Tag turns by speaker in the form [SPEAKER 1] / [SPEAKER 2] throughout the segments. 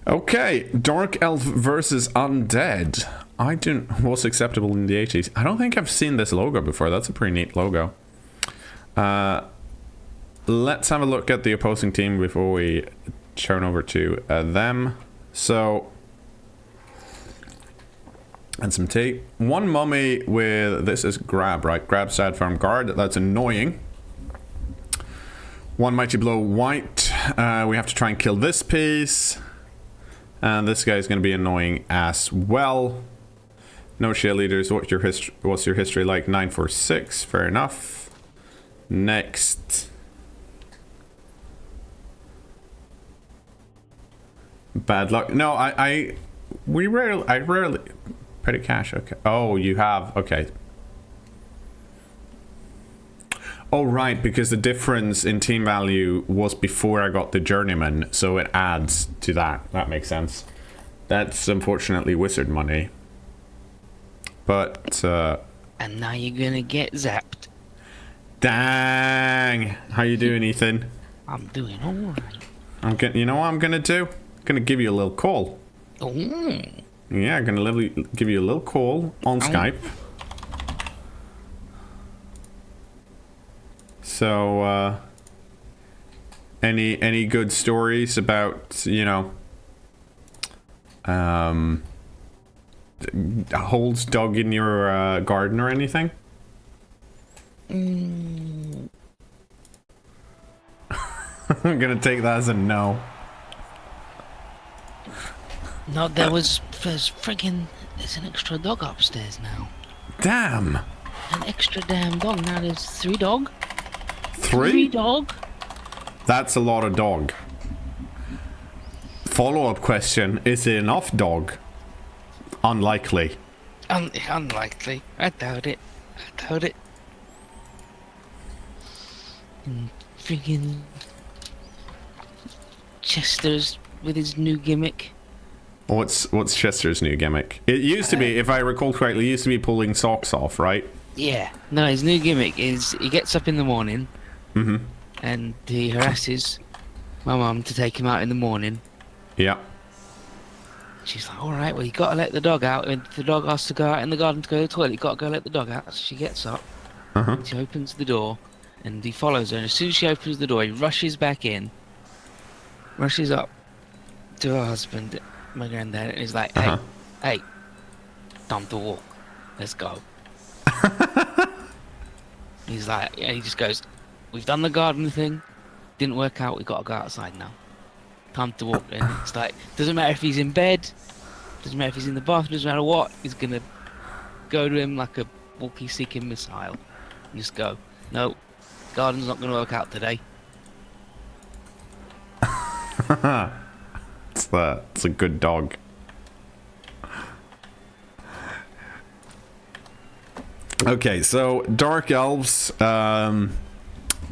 [SPEAKER 1] Okay, Dark Elf versus Undead. I don't. Was acceptable in the 80s. I don't think I've seen this logo before. That's a pretty neat logo. Let's have a look at the opposing team before we turn over to them. So, and some tea. One mummy with, this is grab, right? Grab side farm guard. That's annoying. One mighty blow white. We have to try and kill this piece. And this guy is going to be annoying as well. No cheerleaders. What's your history like? 946. Fair enough. Next. Bad luck. No, I rarely petty cash. Okay. Oh, you have. Okay. Oh, right, because the difference in team value was before I got the journeyman, so it adds to that. That makes sense. That's unfortunately wizard money. But,
[SPEAKER 2] And now you're gonna get zapped.
[SPEAKER 1] Dang! How you doing, Ethan?
[SPEAKER 2] I'm doing alright.
[SPEAKER 1] You know what I'm gonna do? I'm gonna give you a little call.
[SPEAKER 2] Oh.
[SPEAKER 1] Yeah, I'm gonna give you a little call on Skype. So, any good stories about, you know, holes dug in your garden or anything? I'm gonna take that as a no.
[SPEAKER 2] No, there's an extra dog upstairs now.
[SPEAKER 1] Damn!
[SPEAKER 2] An extra damn dog. Now there's 3 dog.
[SPEAKER 1] 3
[SPEAKER 2] dog?
[SPEAKER 1] That's a lot of dog. Follow-up question, is it enough dog? Unlikely.
[SPEAKER 2] Unlikely. I doubt it. And friggin' Chester's with his new gimmick.
[SPEAKER 1] What's Chester's new gimmick? It used to be, if I recall correctly, it used to be pulling socks off, right?
[SPEAKER 2] Yeah. No, his new gimmick is he gets up in the morning and he harasses my mum to take him out in the morning.
[SPEAKER 1] Yeah.
[SPEAKER 2] She's like, alright, well, you gotta let the dog out. And if the dog has to go out in the garden to go to the toilet, you gotta go let the dog out. So she gets up, she opens the door, and he follows her. And as soon as she opens the door, he rushes back in, rushes up to her husband, my granddad, and he's like, hey, time to walk. Let's go. He's like, yeah, he just goes, we've done the garden thing, didn't work out, we gotta go outside now. Time to walk. And it's like, doesn't matter if he's in bed, doesn't matter if he's in the bathroom, doesn't matter what, he's gonna go to him like a walkie-seeking missile. And just go, no, garden's not gonna work out today.
[SPEAKER 1] It's a good dog. Okay, so Dark Elves.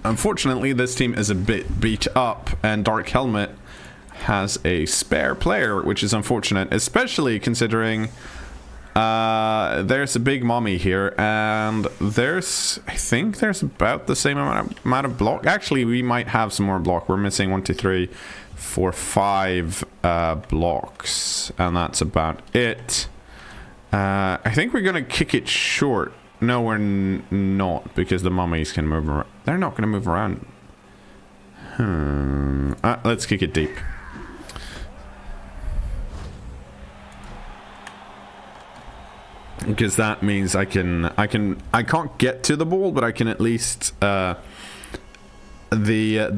[SPEAKER 1] Unfortunately, this team is a bit beat up, and Dark Helmet has a spare player, which is unfortunate, especially considering there's a big mommy here, and I think there's about the same amount of block. Actually, we might have some more block. We're missing 1, 2, 3, 4, 5 blocks, and that's about it. I think we're gonna kick it short. No, we're not, because the mummies can move around. They're not gonna move around. Let's kick it deep. Because that means I can't get to the ball, but I can at least the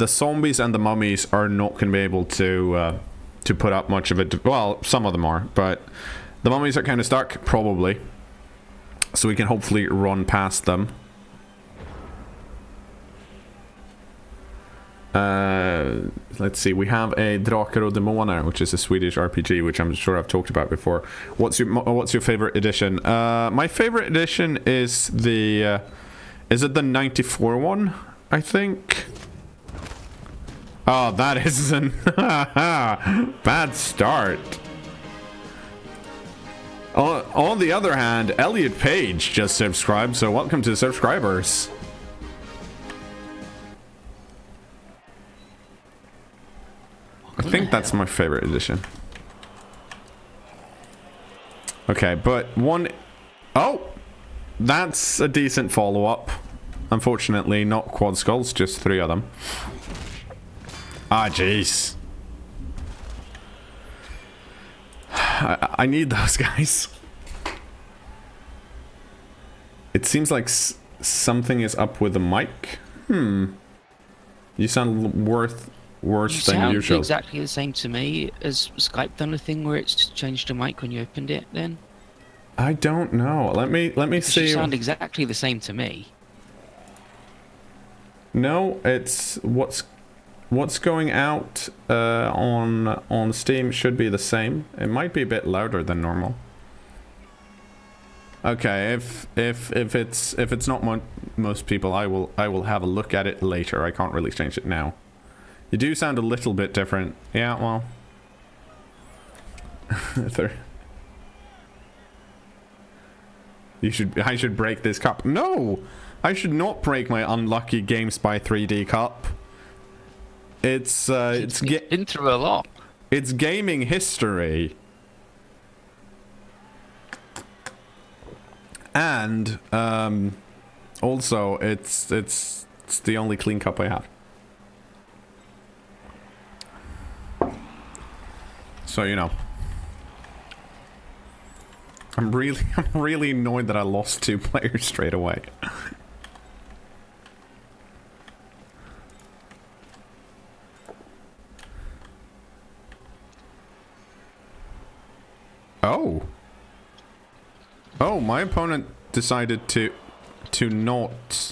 [SPEAKER 1] zombies and the mummies are not going to be able to put up much of it. Well, some of them are, but the mummies are kind of stuck, probably. So we can hopefully run past them. Let's see, we have a Drakar och Demoner, which is a Swedish RPG, which I'm sure I've talked about before. What's your favorite edition? My favorite edition is the is it the 94 one, I think? Oh, that is a bad start. On the other hand, Elliot Page just subscribed, so welcome to the subscribers. I think that's my favorite edition. Okay, but one... Oh! That's a decent follow-up. Unfortunately, not quad skulls, just 3 of them. Ah, jeez. I need those guys. It seems like something is up with the mic. You sound worse than usual.
[SPEAKER 2] You sound exactly the same to me. Has Skype done a thing where it's changed the mic when you opened it then?
[SPEAKER 1] I don't know. Let me see.
[SPEAKER 2] You sound exactly the same to me.
[SPEAKER 1] No, it's what's going out on Steam should be the same. It might be a bit louder than normal. Okay, if it's not most people, I will have a look at it later. I can't really change it now. You do sound a little bit different. Yeah, well. I should break this cup. No! I should not break my unlucky GameSpy 3D cup. It's
[SPEAKER 2] been through a lot.
[SPEAKER 1] It's gaming history. And also it's the only clean cup I have. So, you know. I'm really annoyed that I lost 2 players straight away. Oh. Oh, my opponent decided to not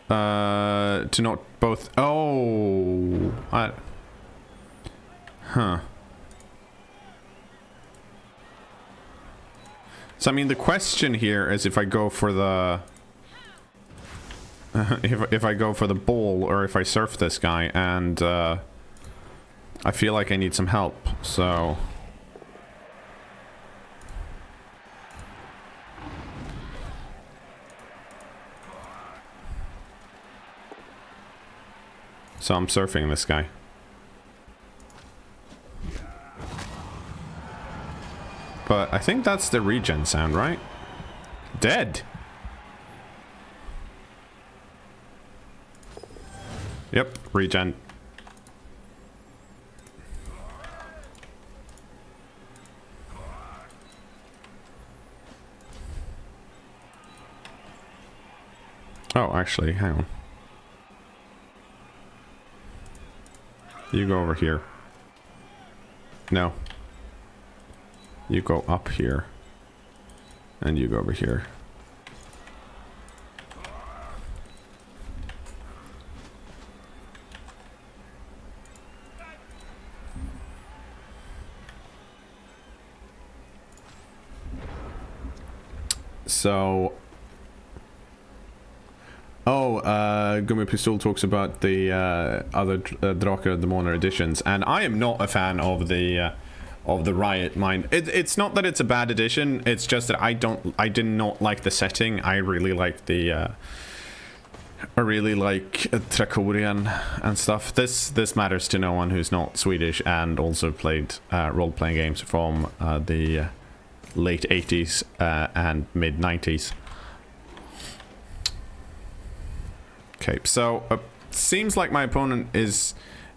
[SPEAKER 1] both. Oh. Huh. So I mean, the question here is if I go for the if I go for the ball or if I surf this guy, and I feel like I need some help. So I'm surfing this guy. But I think that's the regen sound, right? Dead. Yep, regen. Oh, actually, hang on. You go over here. No. You go up here. And you go over here. So... Oh, Gummy Pistol talks about the other Drakar Demoner editions, and I am not a fan of the Riot Mind. It's not that it's a bad edition, it's just that I did not like the setting. I really like the I really like Trakorian and stuff. This matters to no one who's not Swedish and also played role-playing games from the late 80s and mid 90s. Okay, so seems like my opponent is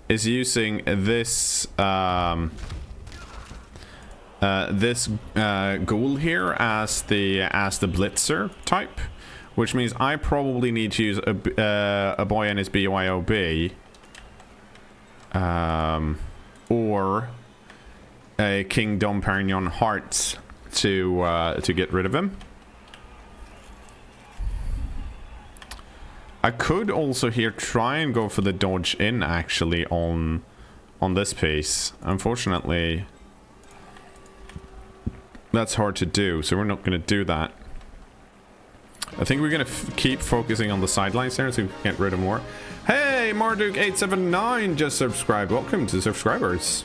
[SPEAKER 1] using this this ghoul here as the blitzer type, which means I probably need to use a boy and his BYOB, or a King Dom Perignon Hearts to get rid of him. I could also here try and go for the dodge in actually on this piece. Unfortunately, that's hard to do, so we're not going to do that. I think we're going to keep focusing on the sidelines here so we can get rid of more. Hey, Marduk879 just subscribed. Welcome to subscribers.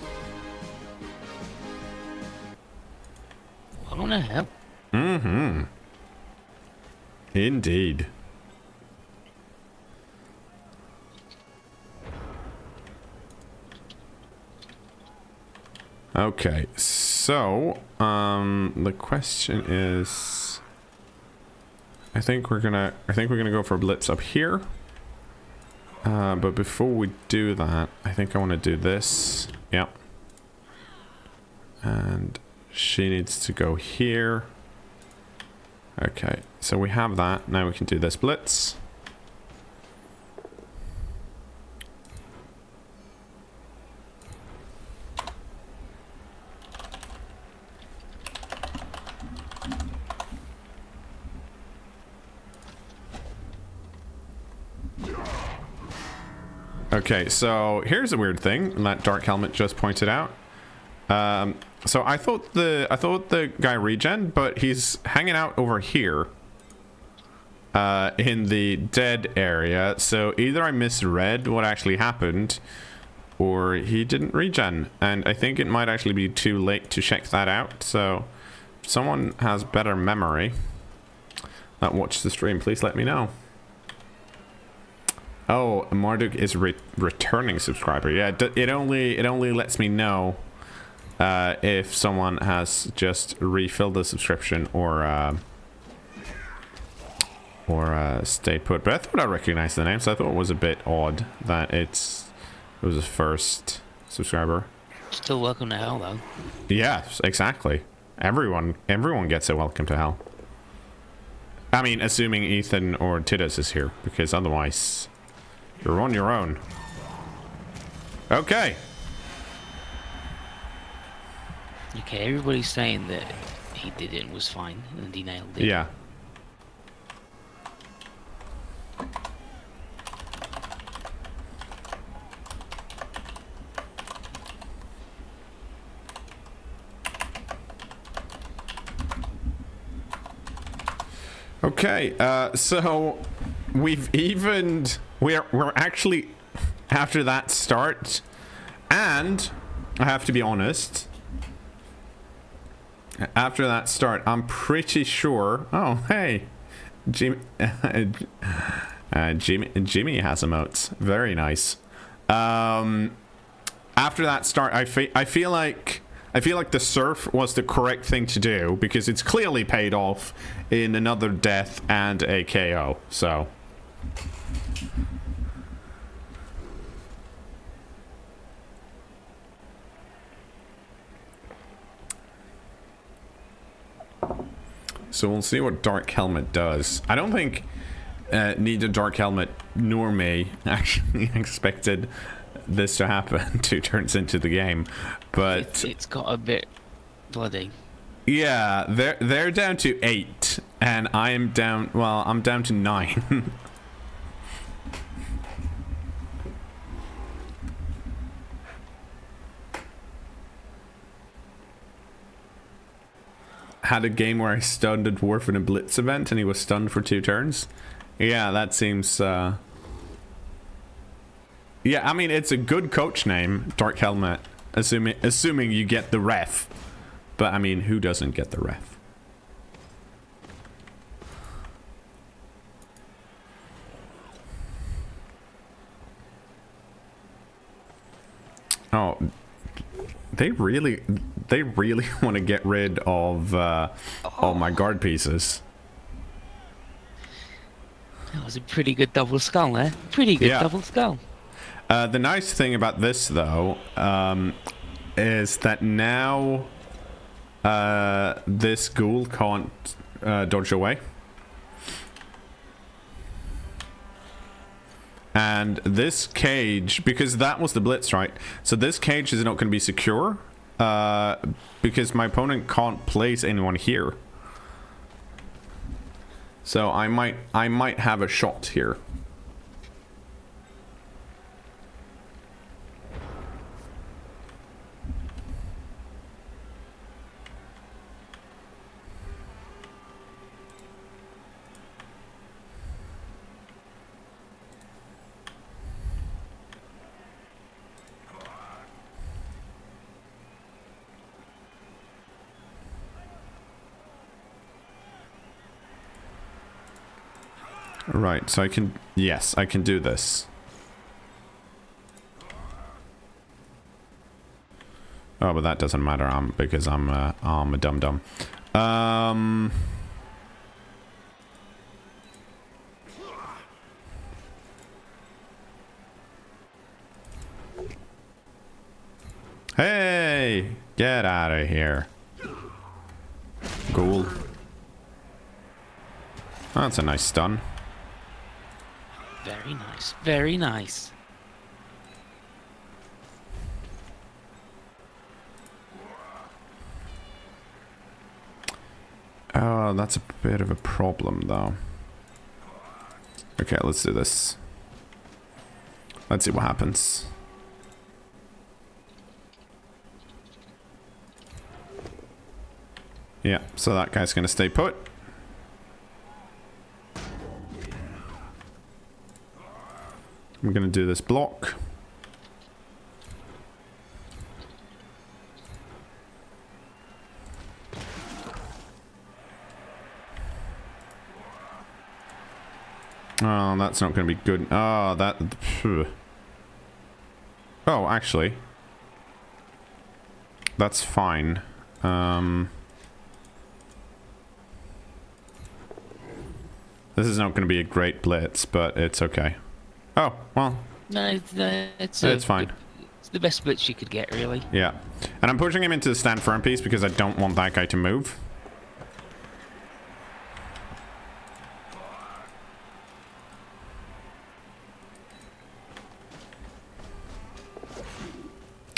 [SPEAKER 2] What the hell?
[SPEAKER 1] Mm-hmm. Indeed. Okay, so the question is, I think we're gonna go for a blitz up here. But before we do that, I think I want to do this. Yep. And she needs to go here. Okay, so we have that. Now we can do this blitz. Okay, so here's a weird thing that Dark Helmet just pointed out. So I thought the guy regen, but he's hanging out over here in the dead area. So either I misread what actually happened, or he didn't regen, and I think it might actually be too late to check that out. So if someone has better memory that watched the stream, please let me know. Oh, Marduk is returning subscriber. Yeah, it only lets me know if someone has just refilled the subscription or stayed put. But I thought I recognized the name, so I thought it was a bit odd that it was a first subscriber.
[SPEAKER 2] Still welcome to hell, though.
[SPEAKER 1] Yeah, exactly. Everyone gets a welcome to hell. I mean, assuming Ethan or Titus is here, because otherwise you're on your own. Okay.
[SPEAKER 2] Okay, everybody's saying that he did it and was fine, and he nailed it.
[SPEAKER 1] Yeah. Okay, so we've evened. We're actually after that start, and I have to be honest. After that start, I'm pretty sure. Oh, hey, Jimmy has emotes. Very nice. After that start, I feel like the surf was the correct thing to do because it's clearly paid off in another death and a KO. So. So we'll see what Dark Helmet does. I don't think neither Dark Helmet nor me actually expected this to happen 2 turns into the game, but
[SPEAKER 2] it's got a bit bloody.
[SPEAKER 1] Yeah, they're down to 8, and I am down. Well, I'm down to 9. Had a game where I stunned a dwarf in a blitz event, and he was stunned for 2 turns. Yeah, that seems. Yeah, I mean it's a good coach name, Dark Helmet. Assuming you get the ref. But, I mean, who doesn't get the ref? Oh, they really want to get rid of all my guard pieces.
[SPEAKER 2] That was a pretty good double skull there. Pretty good double skull.
[SPEAKER 1] The nice thing about this, though, is that now... this ghoul can't dodge away. And this cage, because that was the blitz, right? So this cage is not going to be secure because my opponent can't place anyone here. So I might have a shot here. Right, so I can... Yes, I can do this. Oh, but that doesn't matter. Because I'm a dum dum. Hey, get out of here. Cool. That's a nice stun.
[SPEAKER 2] Very nice. Very nice.
[SPEAKER 1] Oh, that's a bit of a problem, though. Okay, let's do this. Let's see what happens. Yeah, so that guy's gonna stay put. I'm gonna do this block. Oh, that's not gonna be good. Oh, that... Oh, actually. That's fine. This is not going to be a great blitz, but it's okay. Oh, well.
[SPEAKER 2] No,
[SPEAKER 1] it's fine.
[SPEAKER 2] It's the best blitz you could get, really.
[SPEAKER 1] Yeah. And I'm pushing him into the stand firm piece because I don't want that guy to move.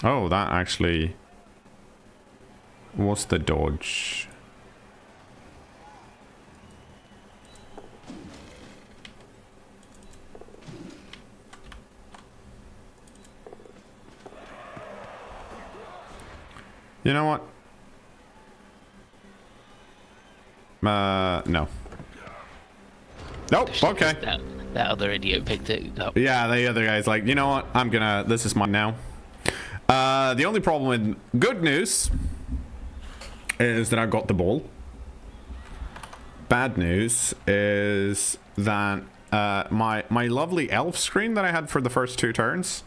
[SPEAKER 1] Oh, that actually... What's the dodge? You know what? No. Nope, okay.
[SPEAKER 2] That other idiot picked it up.
[SPEAKER 1] Yeah, the other guy's like, you know what? I'm gonna... This is mine now. The only problem with good news is that I got the ball. Bad news is that my lovely elf screen that I had for the first 2 turns,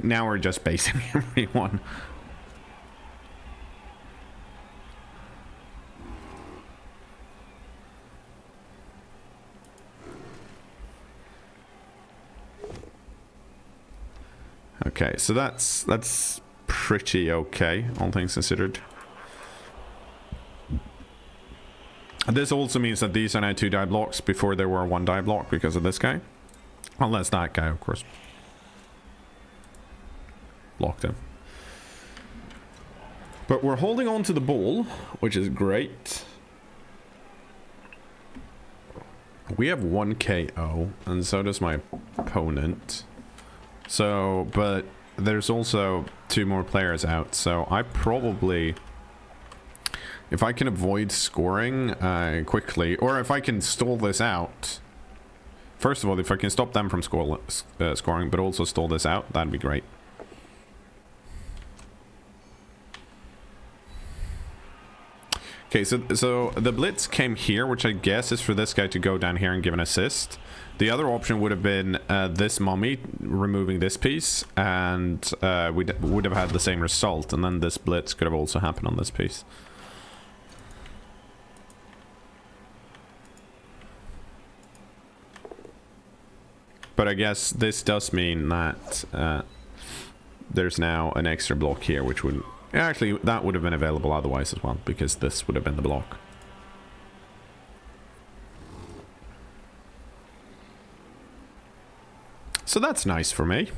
[SPEAKER 1] now we're just basing everyone. Okay, so that's pretty okay, all things considered. This also means that these are now 2 die blocks before there were 1 die block because of this guy. Unless that guy, of course, blocked him. But we're holding on to the ball, which is great. We have 1 KO, and so does my opponent. So, but there's also 2 more players out, so I probably... If I can avoid scoring quickly, or if I can stall this out... First of all, if I can stop them from scoring, but also stall this out, that'd be great. Okay, so the blitz came here, which I guess is for this guy to go down here and give an assist. The other option would have been this mummy removing this piece, and we would have had the same result, and then this blitz could have also happened on this piece. But I guess this does mean that there's now an extra block here, which would... Actually, that would have been available otherwise as well, because this would have been the block. So that's nice for me.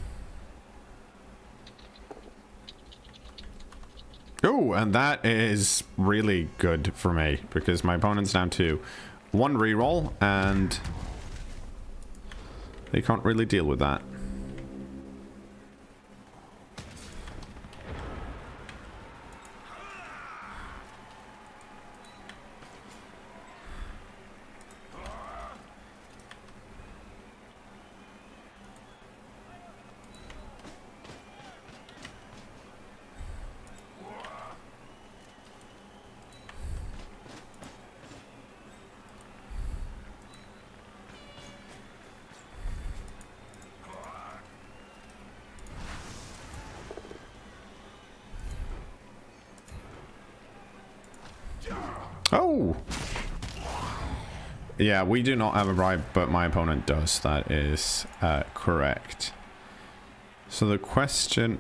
[SPEAKER 1] Oh, and that is really good for me, because my opponent's down to 1 reroll, and they can't really deal with that. Oh! Yeah, we do not have a bribe, but my opponent does. That is correct. So the question,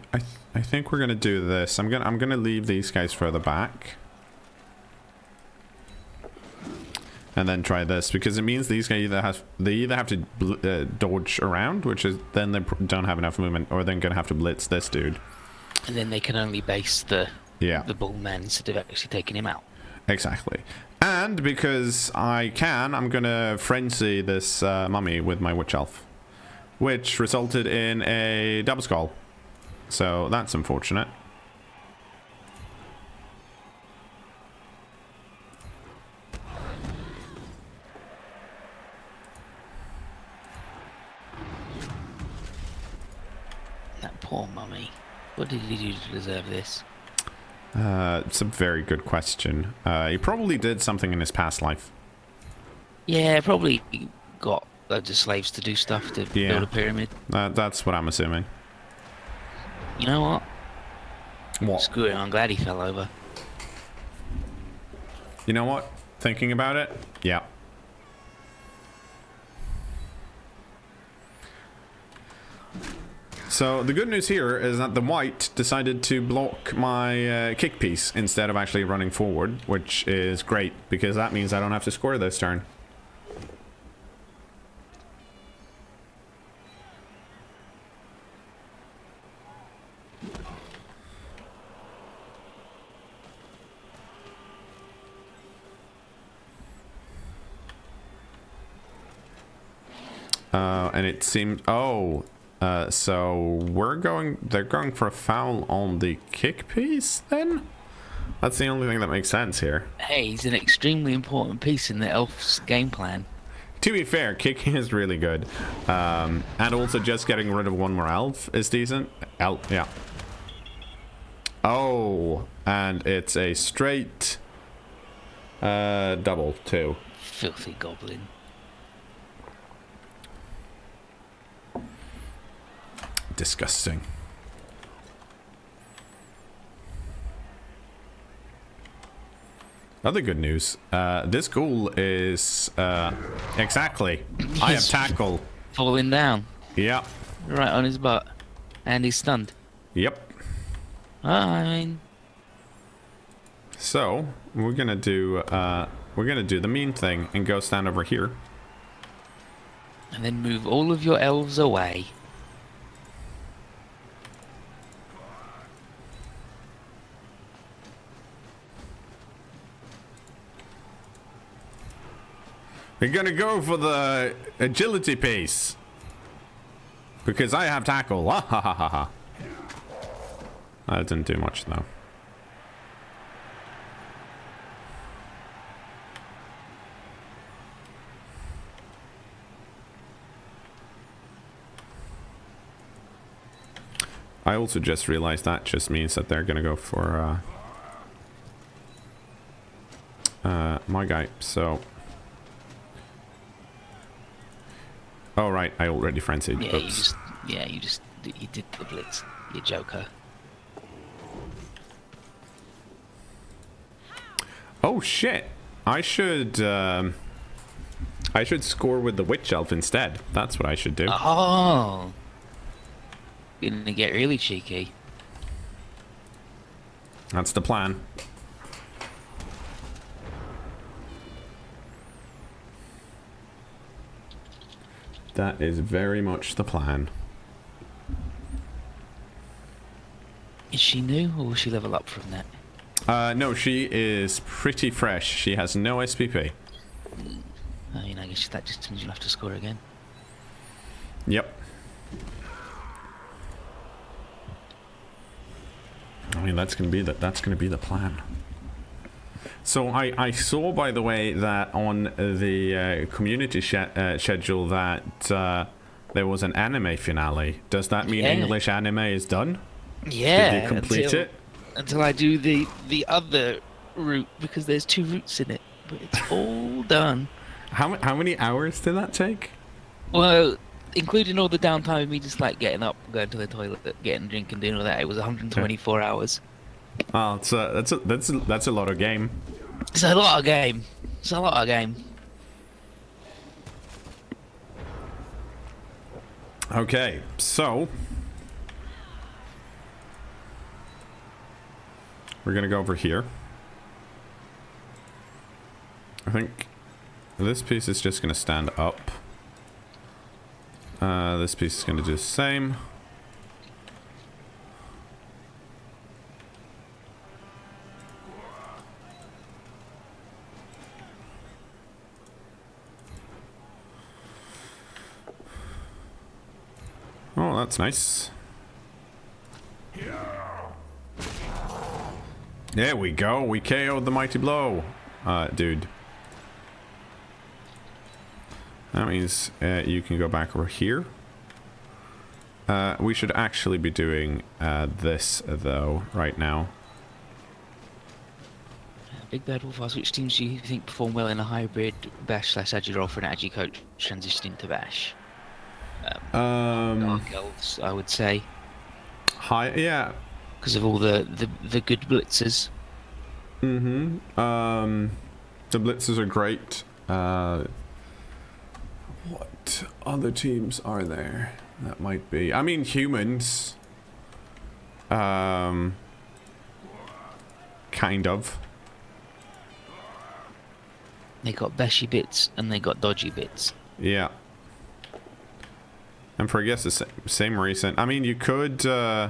[SPEAKER 1] I think we're gonna do this. I'm gonna leave these guys further back, and then try this, because it means these guys either have to dodge around, which is then they don't have enough movement, or they're gonna have to blitz this dude.
[SPEAKER 2] And then they can only base the bullman instead of actually taking him out.
[SPEAKER 1] Exactly. And because I'm gonna frenzy this mummy with my witch elf, which resulted in a double skull. So that's unfortunate.
[SPEAKER 2] That poor mummy. What did he do to deserve this?
[SPEAKER 1] It's a very good question. He probably did something in his past life.
[SPEAKER 2] Yeah, probably got loads of slaves to do stuff to build a pyramid.
[SPEAKER 1] That's what I'm assuming.
[SPEAKER 2] You know what?
[SPEAKER 1] What?
[SPEAKER 2] Screw it, I'm glad he fell over.
[SPEAKER 1] You know what? Thinking about it? Yeah. So the good news here is that the white decided to block my kick piece instead of actually running forward, which is great, because that means I don't have to score this turn. And it seems... Oh... so they're going for a foul on the kick piece then? That's the only thing that makes sense here.
[SPEAKER 2] Hey, he's an extremely important piece in the elf's game plan.
[SPEAKER 1] To be fair, kicking is really good. And also just getting rid of one more elf is decent. Yeah. Oh, and it's a straight double too.
[SPEAKER 2] Filthy goblin.
[SPEAKER 1] Disgusting. Other good news. This ghoul is exactly. I have tackle.
[SPEAKER 2] Falling down.
[SPEAKER 1] Yep.
[SPEAKER 2] Right on his butt. And he's stunned.
[SPEAKER 1] Yep.
[SPEAKER 2] Fine.
[SPEAKER 1] So we're gonna do the mean thing and go stand over here.
[SPEAKER 2] And then move all of your elves away.
[SPEAKER 1] We're gonna go for the agility piece. Because I have tackle. Ha ha ha ha ha. That didn't do much though. I also just realized that just means that they're gonna go for my guy, so... Oh right, I already frenzied.
[SPEAKER 2] Yeah,
[SPEAKER 1] Oops.
[SPEAKER 2] you did the blitz, you joker.
[SPEAKER 1] Oh shit! I should score with the witch elf instead. That's what I should do.
[SPEAKER 2] Oh, gonna get really cheeky.
[SPEAKER 1] That's the plan. That is very much the plan.
[SPEAKER 2] Is she new, or will she level up from that?
[SPEAKER 1] No, she is pretty fresh. She has no SPP.
[SPEAKER 2] I mean, I guess that just means you'll have to score again.
[SPEAKER 1] Yep. I mean, that's gonna be the plan. So I saw, by the way, that on the community schedule that there was an anime finale. Does that mean English anime is done?
[SPEAKER 2] Yeah.
[SPEAKER 1] Did you complete it?
[SPEAKER 2] Until I do the other route, because there's 2 routes in it, but it's all done.
[SPEAKER 1] How many hours did that take?
[SPEAKER 2] Well, including all the downtime of me just like getting up, going to the toilet, getting a drink, and doing all that, it was 124 hours.
[SPEAKER 1] Oh, that's a lot of game.
[SPEAKER 2] It's a lot of game. It's a lot of game.
[SPEAKER 1] Okay, so we're gonna go over here. I think this piece is just gonna stand up. This piece is gonna do the same. Oh, that's nice. There we go. We KO'd the mighty blow, dude. That means you can go back over here. We should actually be doing this, though, right now.
[SPEAKER 2] Big Bad Wolf, which teams do you think perform well in a hybrid Bash / Agi role for an Agi coach transitioning to Bash? Dark Elves, I would say.
[SPEAKER 1] Yeah.
[SPEAKER 2] Because of all the good blitzers.
[SPEAKER 1] Mm-hmm. The blitzers are great. What other teams are there that might be? I mean, humans. Kind of.
[SPEAKER 2] They got bashy bits and they got dodgy bits.
[SPEAKER 1] Yeah. And for, I guess, the same reason. I mean, you could in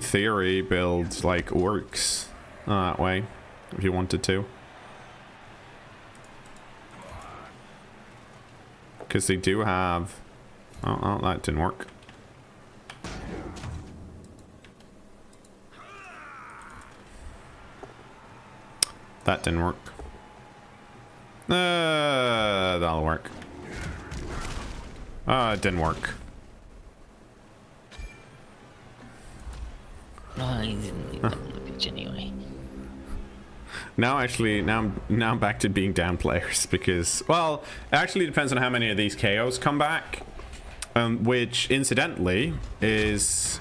[SPEAKER 1] theory build like orcs that way if you wanted to, because they do have. Oh, that didn't work. That didn't work. That'll work. It didn't work.
[SPEAKER 2] No, I didn't need that on the pitch anyway.
[SPEAKER 1] Now I'm back to being down players because, well, it actually depends on how many of these KOs come back, which incidentally is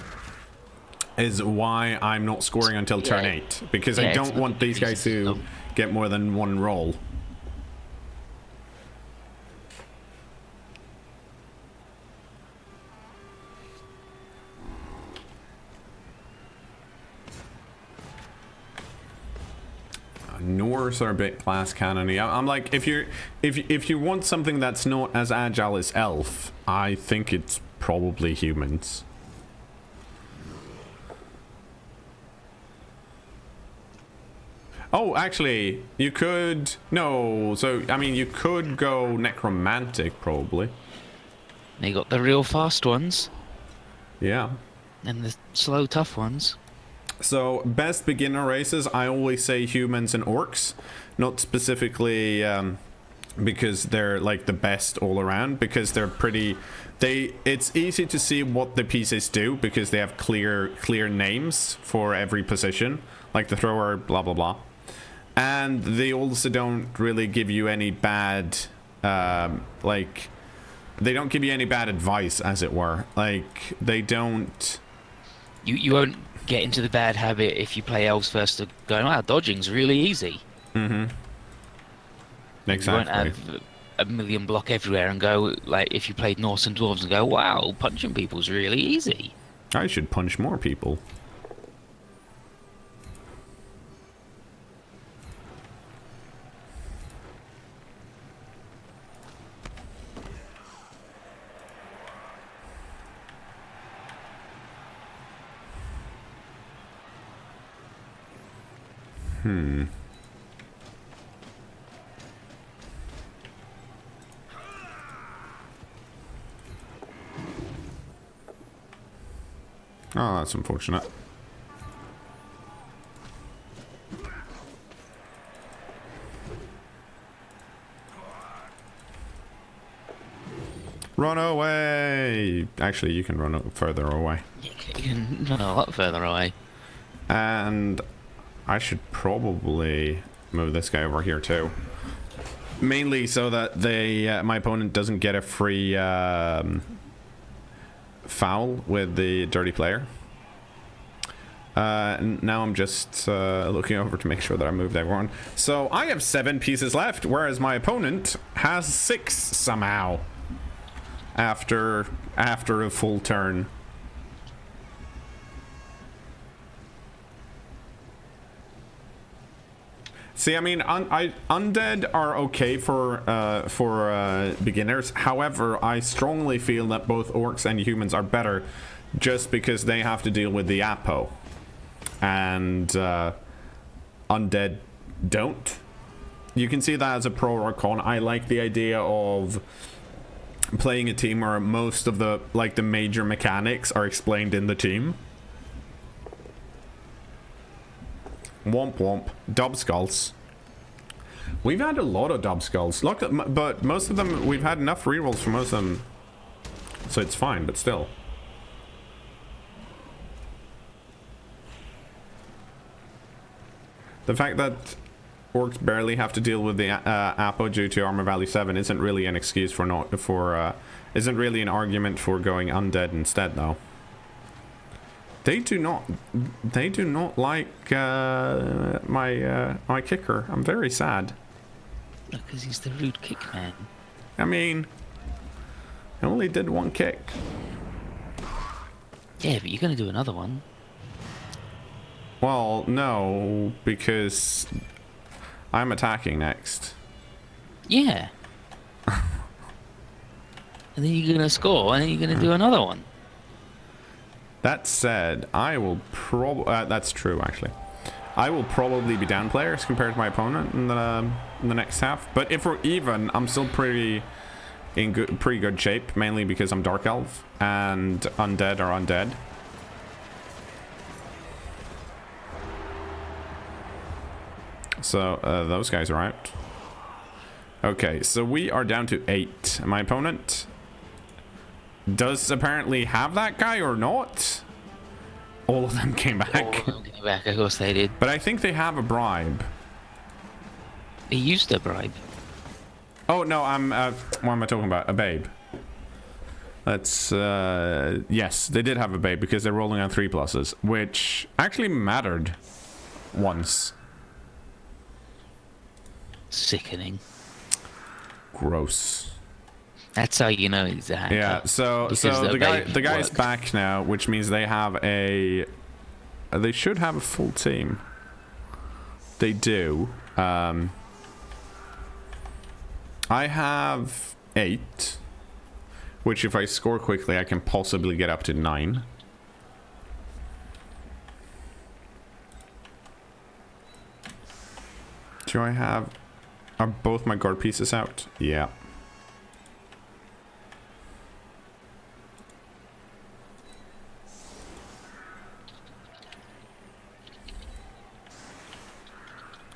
[SPEAKER 1] why I'm not scoring until turn 8, because I don't want these guys to get more than one roll. Noors are a bit class cannon-y. I'm like, if you want something that's not as agile as elf, I think it's probably humans. Oh, actually, you could... No, so, I mean, you could go necromantic, probably.
[SPEAKER 2] They got the real fast ones.
[SPEAKER 1] Yeah.
[SPEAKER 2] And the slow, tough ones.
[SPEAKER 1] So, best beginner races, I always say humans and orcs. Not specifically because they're, like, the best all around, because they're pretty... It's easy to see what the pieces do, because they have clear names for every position. Like the thrower, blah, blah, blah. And they also don't really give you any bad, like, they don't give you any bad advice, as it were. Like, they don't...
[SPEAKER 2] You won't get into the bad habit if you play elves first of going, wow, dodging's really easy.
[SPEAKER 1] Mm-hmm. Exactly.
[SPEAKER 2] You won't have a million block everywhere and go, like, if you played Norse and Dwarves and go, wow, punching people's really easy.
[SPEAKER 1] I should punch more people. Oh, that's unfortunate. Run away! Actually, you can run further away.
[SPEAKER 2] You can run a lot further away.
[SPEAKER 1] And I should probably move this guy over here too. Mainly so that my opponent doesn't get a free foul with the dirty player. Now I'm just looking over to make sure that I moved everyone. So I have 7 pieces left, whereas my opponent has 6 somehow. After a full turn. See, I mean, undead are okay for beginners. However, I strongly feel that both orcs and humans are better, just because they have to deal with the apo, and undead don't. You can see that as a pro or con. I like the idea of playing a team where most of the major mechanics are explained in the team. Womp womp. Dub skulls. We've had a lot of dub skulls. Look, but most of them, we've had enough rerolls for most of them. So it's fine, but still. The fact that orcs barely have to deal with the Apo due to armor value 7 isn't really an excuse for isn't really an argument for going undead instead, though. They do not like my kicker. I'm very sad.
[SPEAKER 2] Because he's the rude kick man.
[SPEAKER 1] I mean, I only did 1 kick.
[SPEAKER 2] Yeah, but you're gonna do another one.
[SPEAKER 1] Well, no, because I'm attacking next.
[SPEAKER 2] Yeah. And then you're gonna score, and then you're gonna do another one.
[SPEAKER 1] That said, I will probably... that's true, actually. I will probably be down players compared to my opponent in the next half. But if we're even, I'm still pretty good shape, mainly because I'm Dark Elf, and Undead are undead. So, those guys are out. Okay, so we are down to 8. My opponent does apparently have that guy or not. All of them came back.
[SPEAKER 2] All of them came back, of course they did.
[SPEAKER 1] But I think they have a bribe.
[SPEAKER 2] He used a bribe.
[SPEAKER 1] Oh, no, what am I talking about? A babe. That's, yes, they did have a babe because they're rolling on 3 pluses, which actually mattered once.
[SPEAKER 2] Sickening.
[SPEAKER 1] Gross.
[SPEAKER 2] That's how you know he's a hacker.
[SPEAKER 1] Yeah, so the guy's back now, which means they have they should have a full team. They do. I have 8, which if I score quickly, I can possibly get up to 9. Do I have... Are both my guard pieces out? Yeah.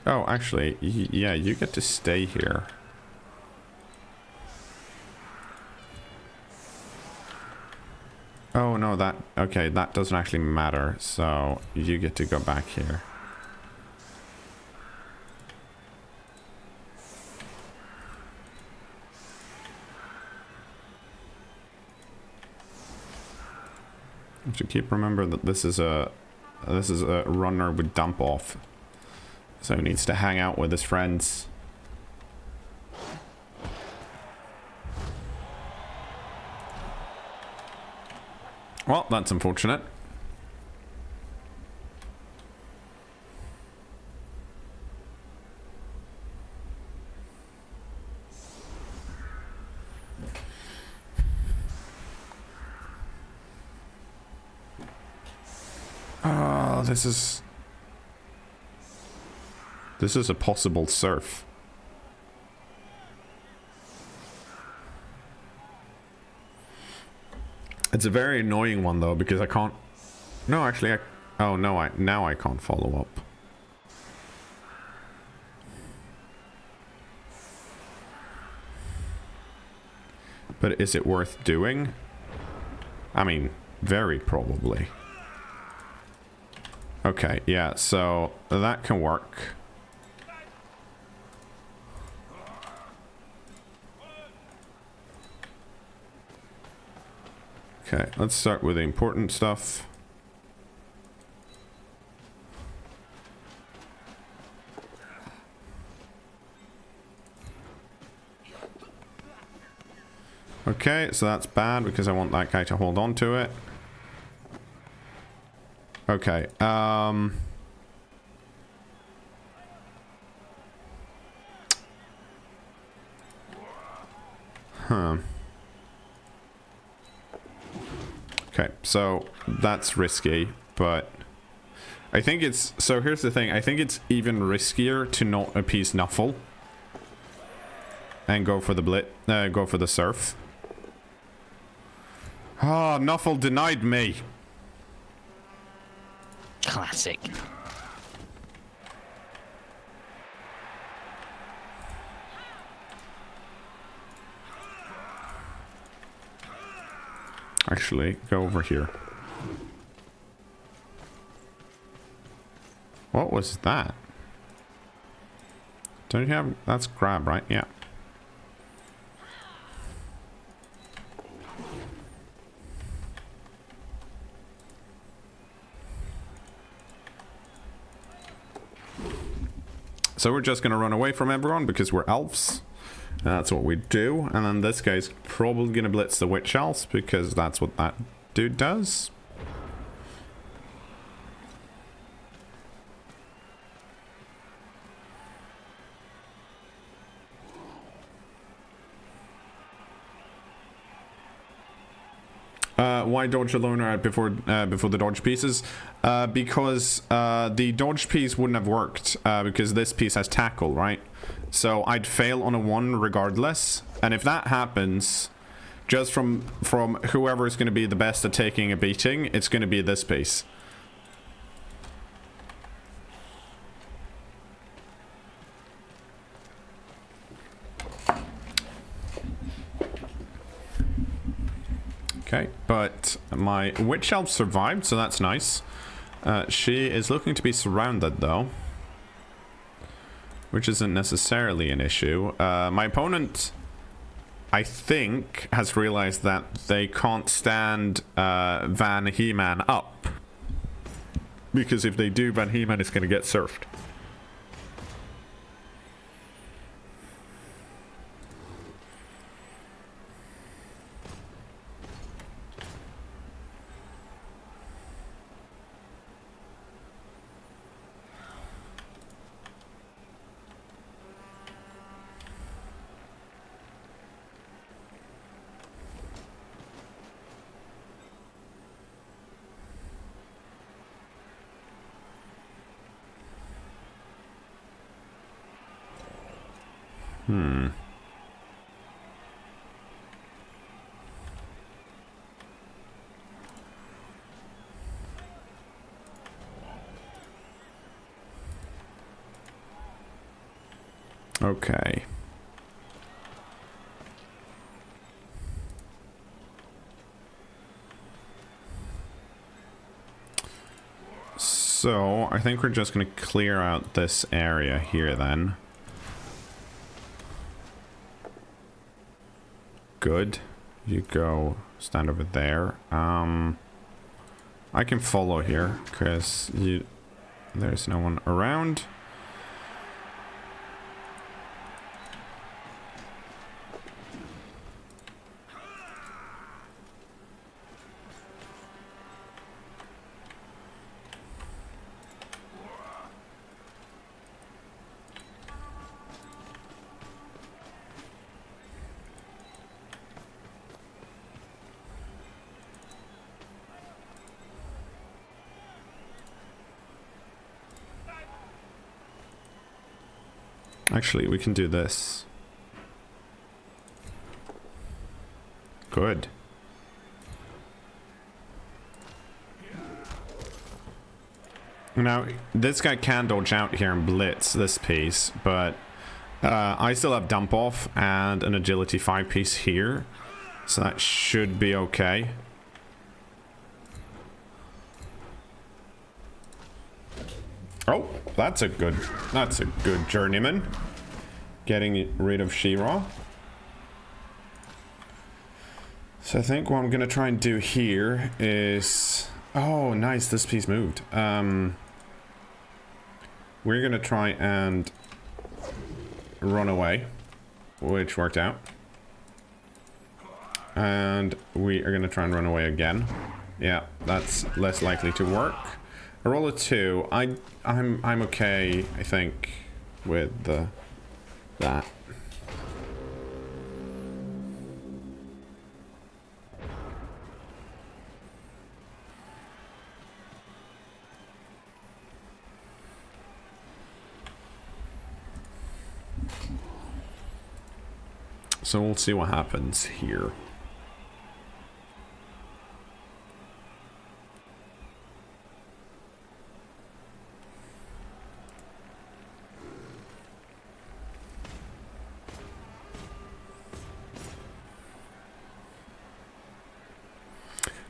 [SPEAKER 1] Oh, actually, yeah, you get to stay here. Oh, no, okay, that doesn't actually matter, so you get to go back here. I should keep remember that this is a runner with dump off. So he needs to hang out with his friends. Well, that's unfortunate. Oh, this is a possible surf. It's a very annoying one though, because I can't... No, actually, oh no, now I can't follow up. But is it worth doing? I mean, very probably. Okay, yeah, so that can work. Okay, let's start with the important stuff. Okay, so that's bad because I want that guy to hold on to it. Okay, huh. Okay, so that's risky, but I think it's... So here's the thing. I think it's even riskier to not appease Nuffle and go for the go for the surf. Ah, oh, Nuffle denied me.
[SPEAKER 2] Classic.
[SPEAKER 1] Actually, go over here. What was that? Don't you have... That's grab, right? Yeah. So we're just gonna run away from everyone because we're elves. That's what we do. And then this guy's probably gonna blitz the witch elves because that's what that dude does. Why dodge alone right before the dodge pieces? Because the dodge piece wouldn't have worked because this piece has tackle, right? So I'd fail on a 1 regardless, and if that happens, just from whoever is going to be the best at taking a beating, it's going to be this piece. Okay, but my witch elf survived, so that's nice. She is looking to be surrounded, though, which isn't necessarily an issue. My opponent, I think, has realized that they can't stand Van He-Man up. Because if they do, Van He-Man is going to get surfed. Okay. So, I think we're just going to clear out this area here then. Good. You go stand over there. I can follow here because there's no one around. Actually, we can do this. Good. Now, this guy can dodge out here and blitz this piece, but I still have dump off and an agility 5 piece here, so that should be okay. Oh, that's a good journeyman. Getting rid of She-Ra. So I think what I'm gonna try and do here is... Oh, nice, this piece moved. We're gonna try and run away, which worked out. And we are gonna try and run away again. Yeah, that's less likely to work. A roll of 2. I'm okay, I think, with that. So we'll see what happens here.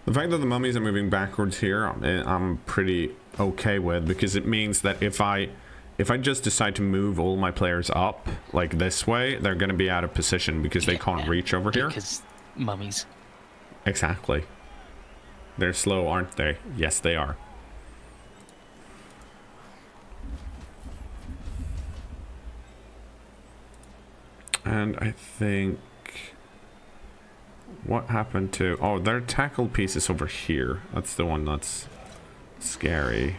[SPEAKER 1] The fact that the mummies are moving backwards here, I'm pretty okay with, because it means that if I just decide to move all my players up, like this way, they're going to be out of position because they can't reach over here.
[SPEAKER 2] Because mummies.
[SPEAKER 1] Exactly. They're slow, aren't they? Yes, they are. And I think... What happened to... Oh, their tackle piece is over here. That's the one that's scary.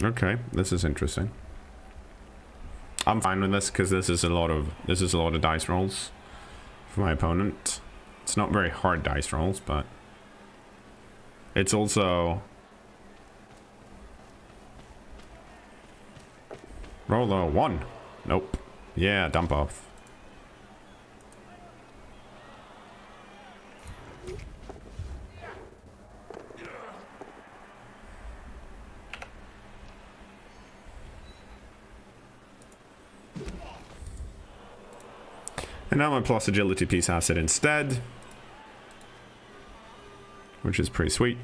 [SPEAKER 1] Okay, this is interesting. I'm fine with this because this is a lot of dice rolls for my opponent. It's not very hard dice rolls, but it's also roll a 1. Nope. Yeah, dump off. And now my plus agility piece has it instead, which is pretty sweet.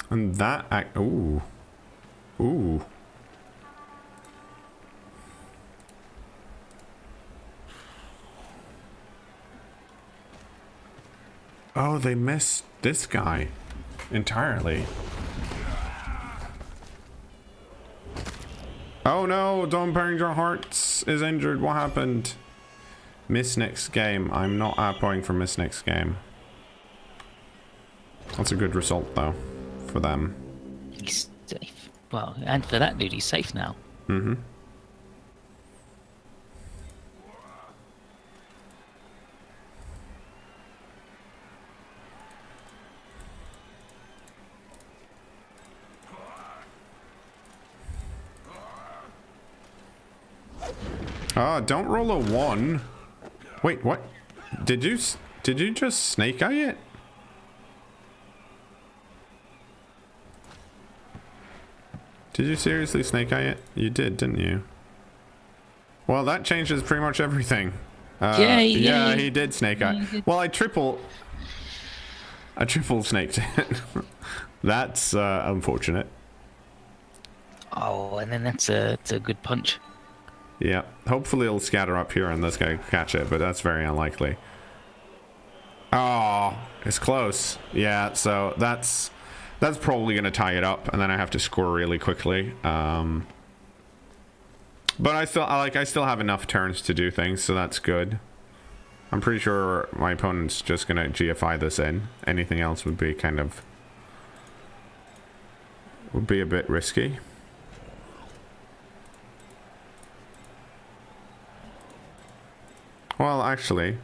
[SPEAKER 1] And that ooh. Ooh. Oh, they missed this guy entirely. Oh no, Don Perringer Hearts is injured. What happened? Miss next game. I'm not outpoing for miss next game. That's a good result though, for them.
[SPEAKER 2] He's safe. Well, and for that dude, he's safe now.
[SPEAKER 1] Mm-hmm. Don't roll a 1. Wait, what? Did you just snake eye it? Did you seriously snake eye it? You did, didn't you? Well, that changes pretty much everything. Yeah, he did snake eye. Well, I triple snaked it. That's unfortunate.
[SPEAKER 2] Oh, and then that's a good punch.
[SPEAKER 1] Yeah, hopefully it'll scatter up here and this guy can catch it, but that's very unlikely. Oh, it's close. Yeah, so that's probably going to tie it up, and then I have to score really quickly. But I still have enough turns to do things, so that's good. I'm pretty sure my opponent's just going to GFI this in. Anything else would be would be a bit risky. Well, actually,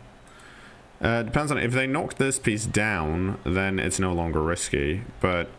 [SPEAKER 1] depends on if they knock this piece down, then it's no longer risky. But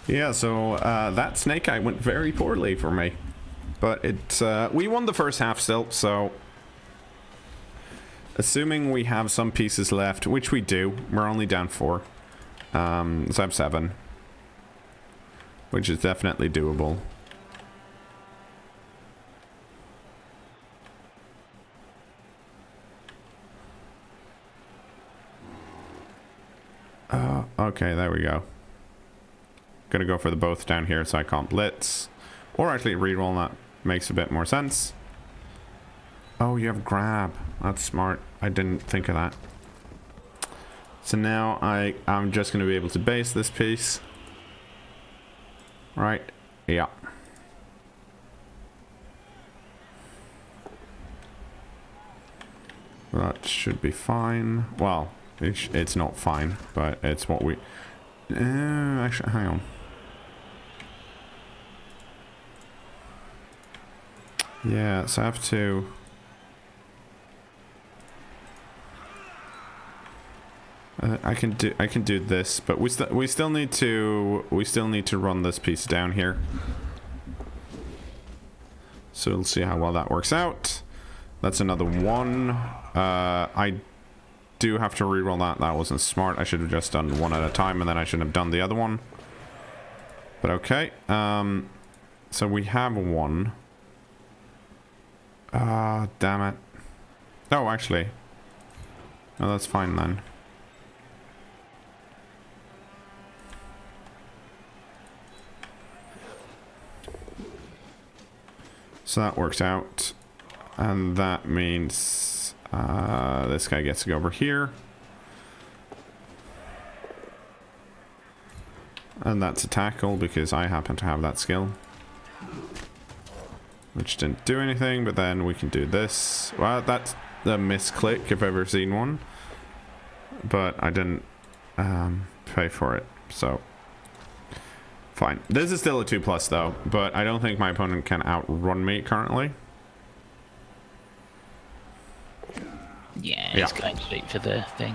[SPEAKER 1] Yeah, so that snake eye went very poorly for me. But it, we won the first half still, so... Assuming we have some pieces left, which we do, we're only down 4. So I have 7. Which is definitely doable. Okay, there we go. Gonna go for the both down here so I can't blitz. Or actually reroll, that makes a bit more sense. Oh, you have grab. That's smart. I didn't think of that. So now I'm just gonna be able to base this piece. Right. Yeah. That should be fine. Well, it's not fine, but it's what we... actually, hang on. Yeah, so I have to... I can do this, but we still need to run this piece down here. So we'll see how well that works out. That's another 1. I do have to reroll that. That wasn't smart. I should have just done 1 at a time, and then I shouldn't have done the other one. But okay. So we have 1. Damn it. Oh, actually. No, that's fine then. So that works out. And that means this guy gets to go over here. And that's a tackle because I happen to have that skill. Which didn't do anything, but then we can do this. Well, that's a misclick if I've ever seen one. But I didn't pay for it, so... Fine. This is still a 2+ though, but I don't think my opponent can outrun me currently.
[SPEAKER 2] Yeah, he's going straight for the thing.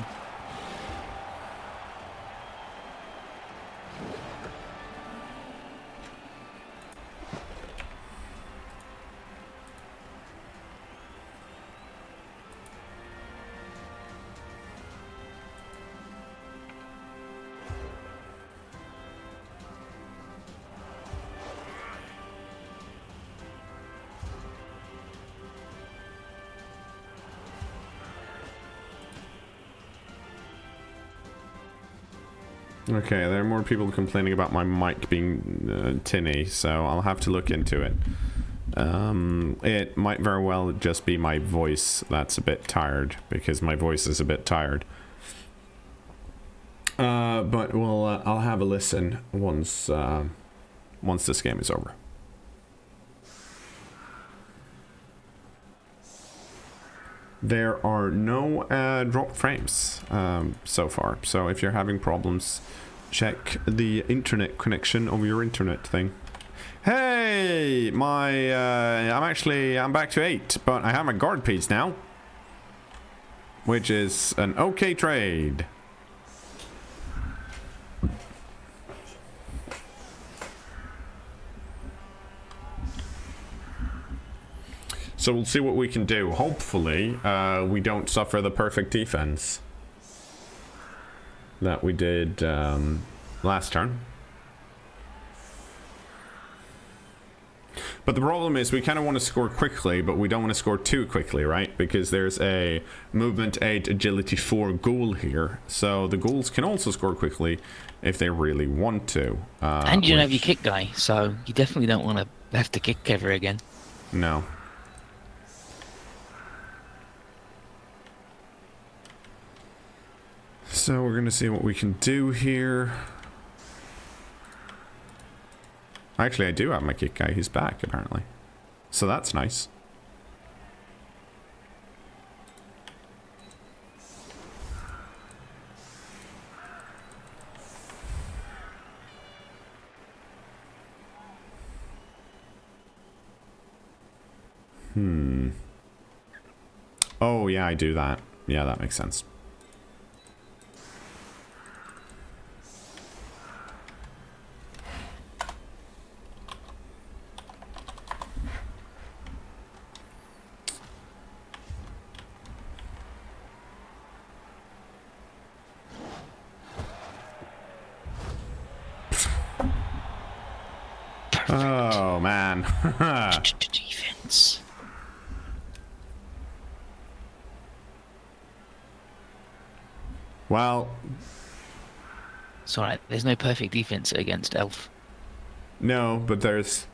[SPEAKER 1] Okay, there are more people complaining about my mic being tinny, so I'll have to look into it. It might very well just be my voice that's a bit tired, because my voice is a bit tired. But I'll have a listen once this game is over. There are no dropped frames so far, so if you're having problems, check the internet connection of your internet thing. Hey, I'm back to 8, but I have my guard piece now, which is an okay trade. So we'll see what we can do. Hopefully, we don't suffer the perfect defense that we did last turn. But the problem is we kind of want to score quickly, but we don't want to score too quickly, right? Because there's a movement 8, agility 4 ghoul here. So the ghouls can also score quickly if they really want to.
[SPEAKER 2] And you don't have your kick guy, so you definitely don't want to have to kick ever again.
[SPEAKER 1] No. So we're going to see what we can do here. Actually, I do have my kick guy. He's back, apparently. So that's nice. Oh, yeah, I do that. Yeah, that makes sense. Oh, man.
[SPEAKER 2] Defense.
[SPEAKER 1] Well,
[SPEAKER 2] It's alright, there's no perfect defense against Elf.
[SPEAKER 1] no, but there's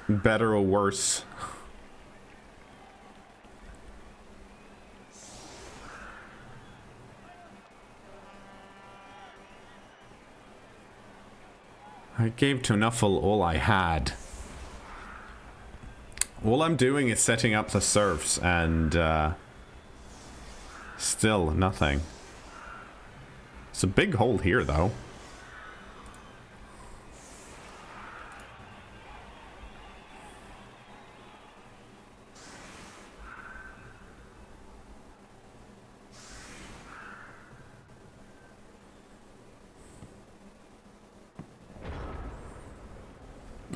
[SPEAKER 1] better or worse. I gave to Nuffle all I had. All I'm doing is setting up the serfs and still nothing. It's a big hole here though.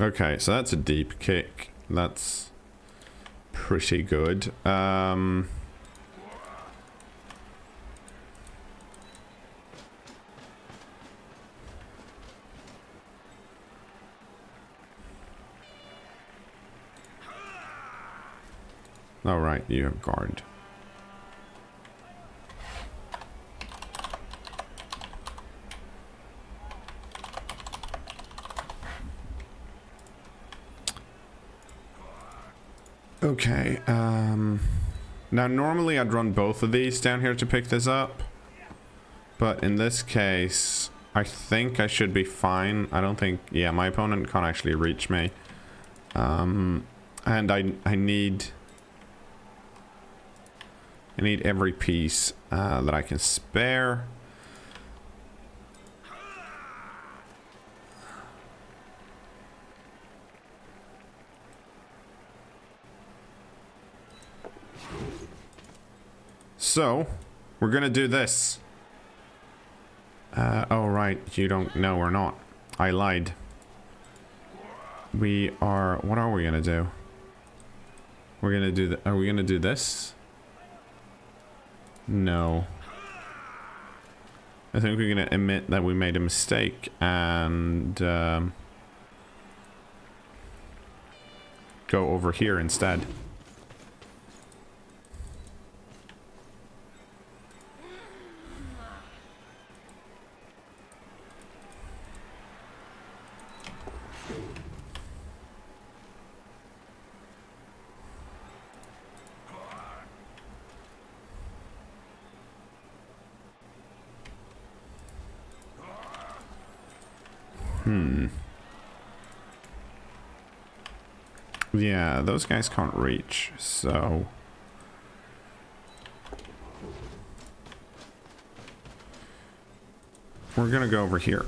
[SPEAKER 1] Okay, so that's a deep kick. That's pretty good. All right, you have guard. Okay, now normally I'd run both of these down here to pick this up, but in this case, I think I should be fine. I don't think, yeah, my opponent can't actually reach me. And I need every piece that I can spare. So, we're gonna do this. Oh right, you don't know we're not. I lied. We are, what are we gonna do? We're gonna do are we gonna do this? No. I think we're gonna admit that we made a mistake and go over here instead. Yeah, those guys can't reach, so... we're gonna go over here.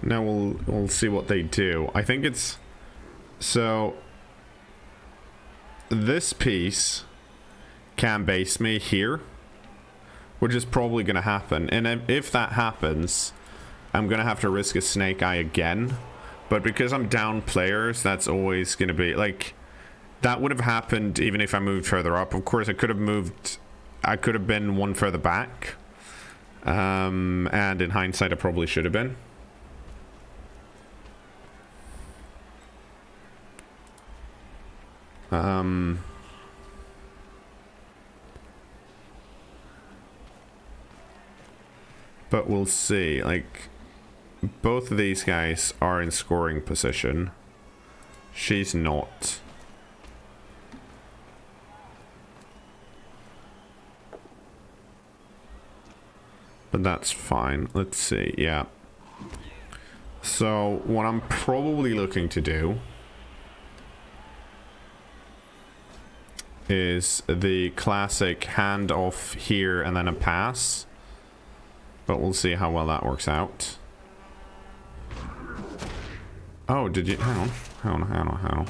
[SPEAKER 1] Now we'll see what they do. I think it's... so... this piece can base me here, which is probably going to happen. And if that happens, I'm going to have to risk a snake eye again. But because I'm down players, that's always going to be... like, that would have happened even if I moved further up. Of course, I could have moved... I could have been one further back. And in hindsight, I probably should have been. But we'll see. Like, both of these guys are in scoring position. She's not. But that's fine. Let's see. Yeah. So, what I'm probably looking to do is the classic handoff here and then a pass. But we'll see how well that works out. Oh, did you... hang on.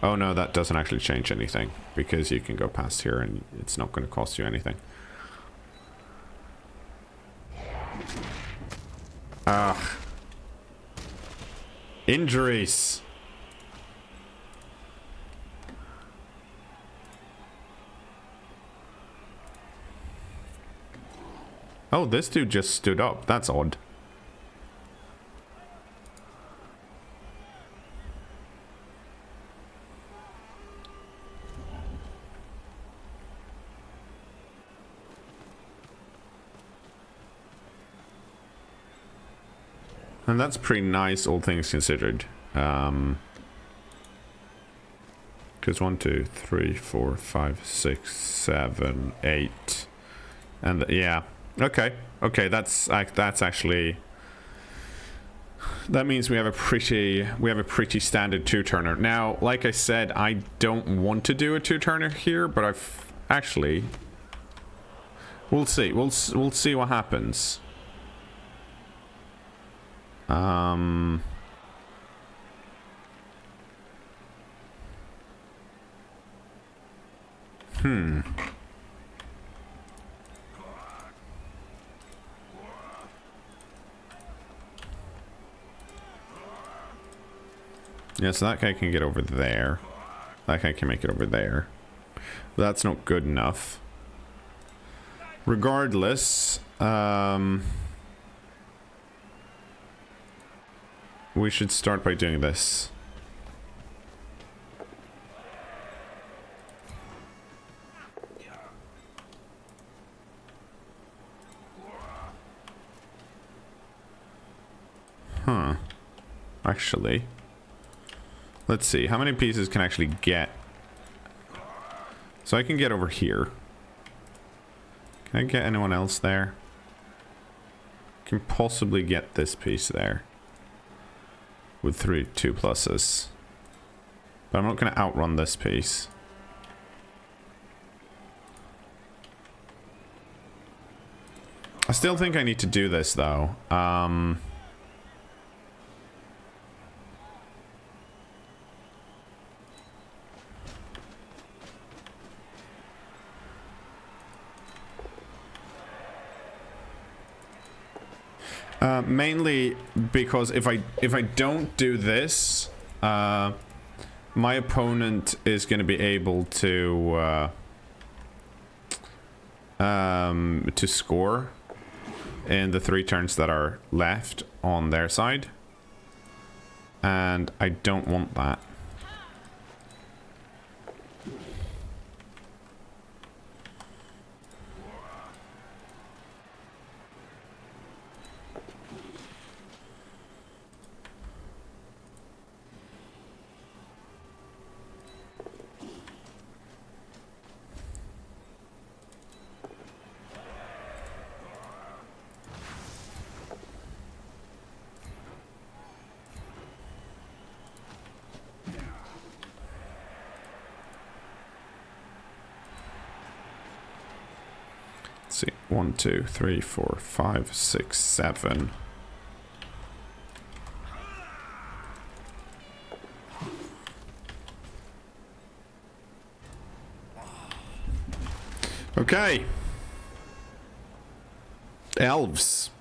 [SPEAKER 1] Oh no, that doesn't actually change anything. Because you can go past here and it's not going to cost you anything. Ugh. Injuries. Oh, this dude just stood up. That's odd. And that's pretty nice, all things considered. Because 1, 2, 3, 4, 5, 6, 7, 8, and yeah, okay, that's actually, that means we have a pretty standard two-turner. Now, like I said, I don't want to do a two-turner here, but I've actually, we'll see what happens. Yeah, so that guy can get over there. That guy can make it over there. But that's not good enough. Regardless, we should start by doing this. Huh. Actually, let's see. How many pieces can I actually get? So I can get over here. Can I get anyone else there? Can possibly get this piece there. With 2 pluses. But I'm not going to outrun this piece. I still think I need to do this though. Mainly because if I don't do this, my opponent is going to be able to score in the 3 turns that are left on their side, and I don't want that. See, 1, 2, 3, 4, 5, 6, 7. Okay. Elves.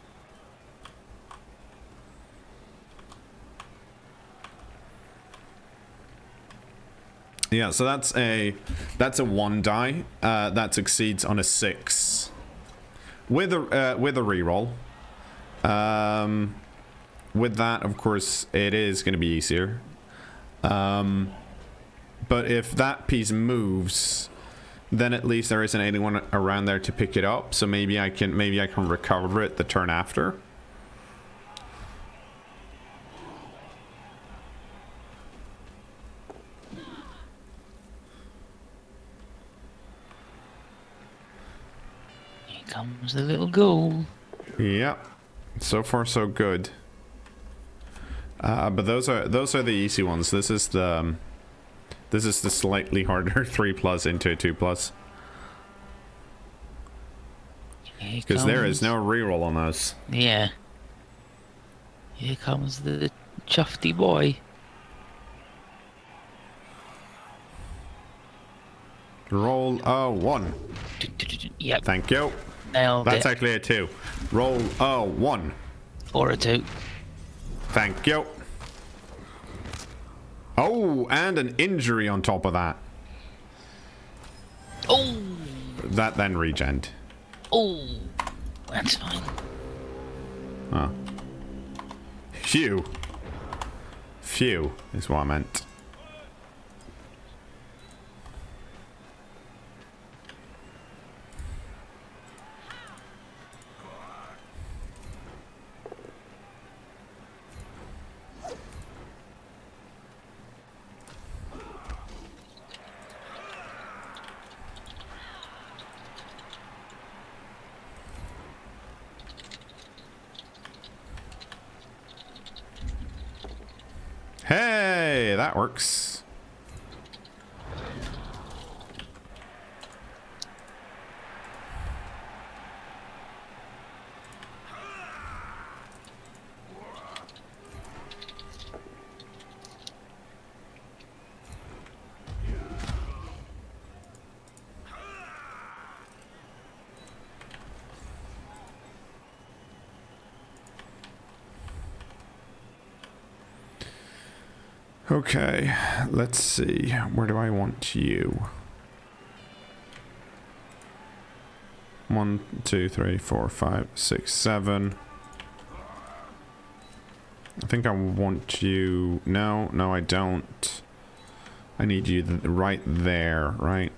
[SPEAKER 1] Yeah, so that's a 1 die that succeeds on a 6 with a reroll. With that, of course, it is going to be easier. But if that piece moves, then at least there isn't anyone around there to pick it up. So maybe I can recover it the turn after.
[SPEAKER 2] Comes the little ghoul.
[SPEAKER 1] Yeah, so far so good. But those are the easy ones. This is the slightly harder 3+ into a 2+. Because there is no reroll on those.
[SPEAKER 2] Yeah. Here comes the chuffy boy.
[SPEAKER 1] Roll 1.
[SPEAKER 2] Yep.
[SPEAKER 1] Thank you.
[SPEAKER 2] Nailed
[SPEAKER 1] That's
[SPEAKER 2] it.
[SPEAKER 1] actually a 2. Roll 1.
[SPEAKER 2] Or a 2.
[SPEAKER 1] Thank you. Oh, and an injury on top of that.
[SPEAKER 2] Oh!
[SPEAKER 1] That then regened.
[SPEAKER 2] Oh! That's fine.
[SPEAKER 1] Huh. Phew. Phew is what I meant. Hey, that works. Okay, let's see. Where do I want you? 1, 2, 3, 4, 5, 6, 7. I think I want you... No, I don't. I need you right there, right?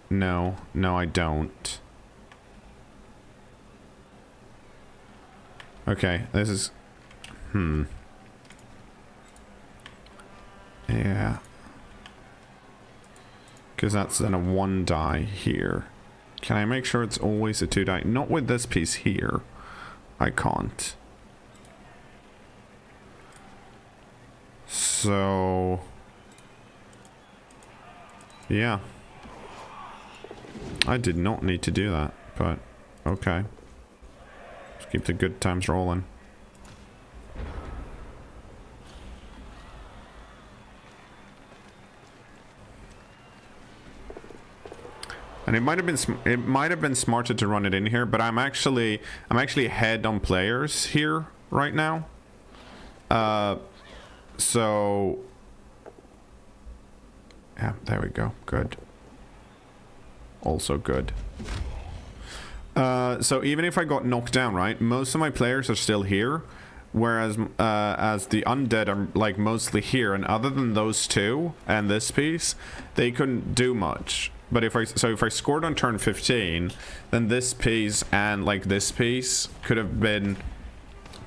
[SPEAKER 1] No, I don't. Okay, this is... Yeah. Because that's then a 1 die here. Can I make sure it's always a 2 die? Not with this piece here. I can't. So... yeah. I did not need to do that, but okay. Let's keep the good times rolling. And it might have been smarter to run it in here, but I'm actually ahead on players here right now. So yeah, there we go. Good. Also good. So even if I got knocked down, right, most of my players are still here, whereas as the undead are like mostly here, and other than those two and this piece, they couldn't do much. But if I scored on turn 15, then this piece and like this piece could have been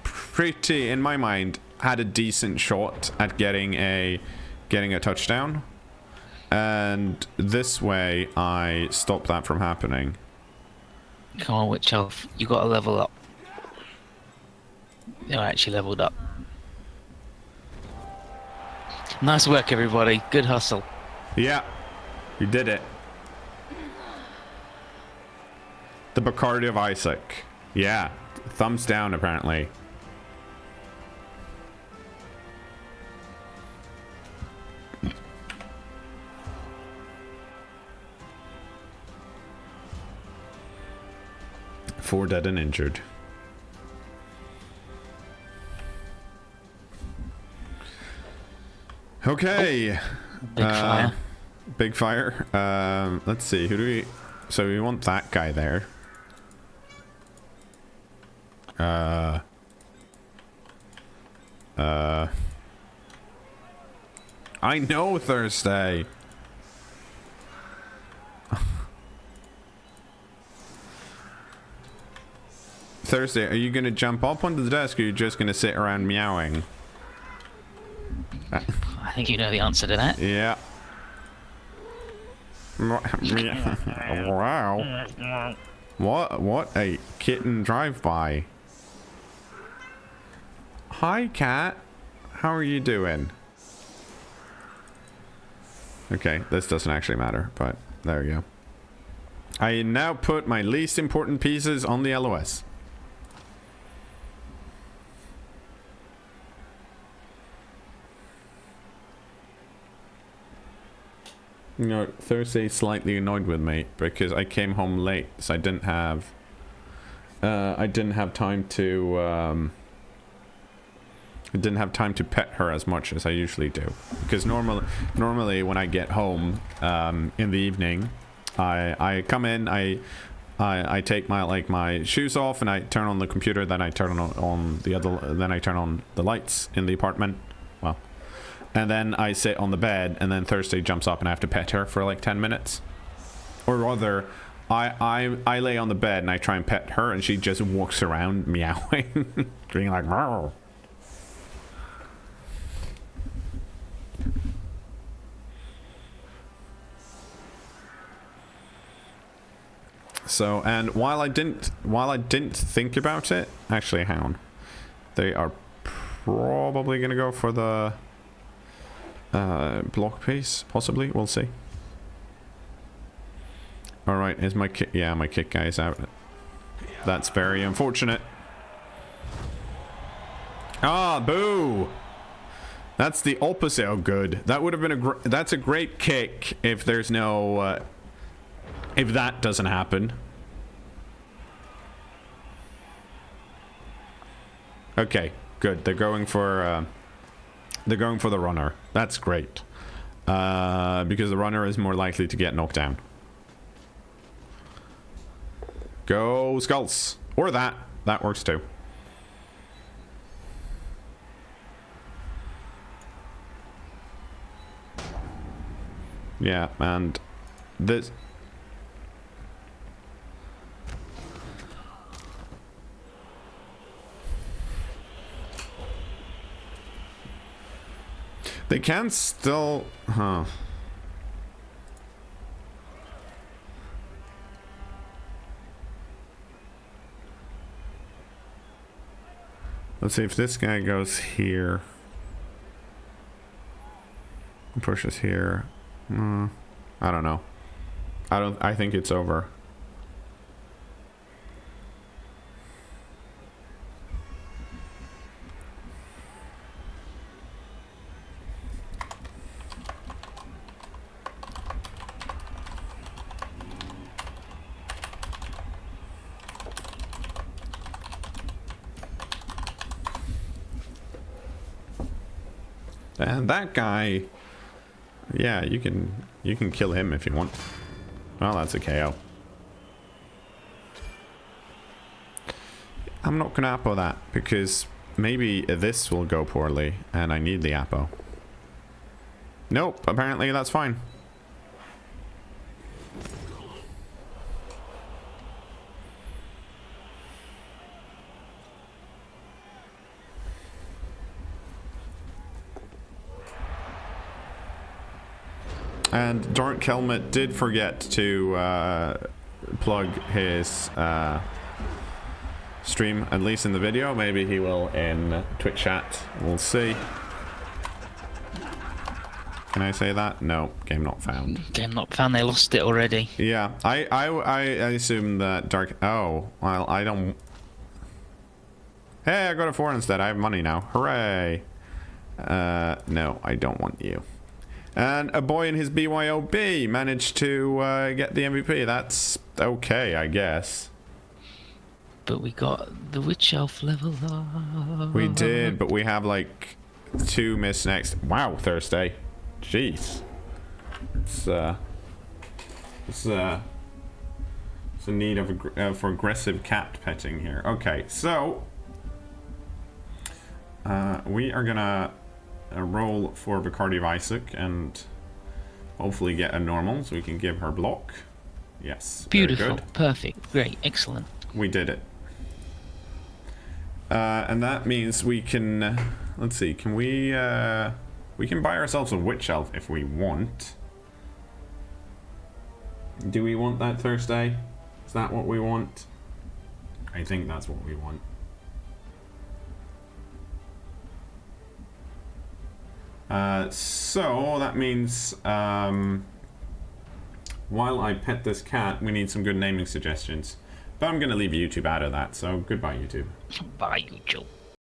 [SPEAKER 1] pretty, in my mind, had a decent shot at getting a touchdown. And this way I stopped that from happening.
[SPEAKER 2] Come on, Witch Elf. You got to level up. You're actually leveled up. Nice work, everybody. Good hustle.
[SPEAKER 1] Yeah, you did it. The Bacardi of Isaac. Yeah, thumbs down apparently. Four dead and injured. Okay.
[SPEAKER 2] Big fire.
[SPEAKER 1] Big fire. Let's see. Who do we... So we want that guy there. I know Thursday. Thursday, are you gonna jump up onto the desk or are you just gonna sit around meowing?
[SPEAKER 2] I think you know the answer to that.
[SPEAKER 1] Yeah. Wow. What a kitten drive-by. Hi, cat. How are you doing? Okay, this doesn't actually matter, but there we go. I now put my least important pieces on the LOS. You know, Thursday's slightly annoyed with me because I came home late, so I didn't have time to I didn't have time to pet her as much as I usually do. Because normally when I get home in the evening, I come in, I take my shoes off and I turn on the computer, then I turn on the lights in the apartment. Well, and then I sit on the bed, and then Thursday jumps up and I have to pet her for like 10 minutes. Or rather, I lay on the bed and I try and pet her, and she just walks around meowing, being like, "Meow." So, and while I didn't think about it, actually, hang on, they are probably gonna go for the block piece, possibly. We'll see. All right, is my kick? Yeah, my kick guy is out. That's very unfortunate. Ah, boo! That's the opposite of good. That would have been that's a great kick if there's no if that doesn't happen. Okay, good. They're going for the runner. That's great. Because the runner is more likely to get knocked down. Go skulls. Or that. That works too. Yeah, and this... They can still... Huh. Let's see if this guy goes here. Pushes here. I don't know. I think it's over. And that guy, yeah, you can kill him if you want. Well, that's a KO. I'm not gonna Apo that because maybe this will go poorly and I need the Apo. Nope, apparently that's fine. And Dark Helmet did forget to plug his stream, at least in the video. Maybe he will in Twitch chat. We'll see. Can I say that? No, game not found.
[SPEAKER 2] Game not found. They lost it already.
[SPEAKER 1] Yeah, I assume that Dark... Oh, well, I don't... Hey, I got a 4 instead. I have money now. Hooray. No, I don't want you. And a boy in his BYOB managed to get the MVP. That's okay, I guess.
[SPEAKER 2] But we got the Witch Elf level up.
[SPEAKER 1] We did, but we have like 2 miss next. Wow, Thursday. Jeez. It's a need of for aggressive cat petting here. Okay, so we are gonna roll for Bacardi of Isaac and hopefully get a normal so we can give her block. Yes.
[SPEAKER 2] Beautiful.
[SPEAKER 1] Good.
[SPEAKER 2] Perfect. Great. Excellent.
[SPEAKER 1] We did it. And that means we can... let's see. Can we... we can buy ourselves a Witch Elf if we want. Do we want that Thursday? Is that what we want? I think that's what we want. So that means while I pet this cat, we need some good naming suggestions. But I'm going to leave YouTube out of that, so goodbye, YouTube.
[SPEAKER 2] Bye, YouTube.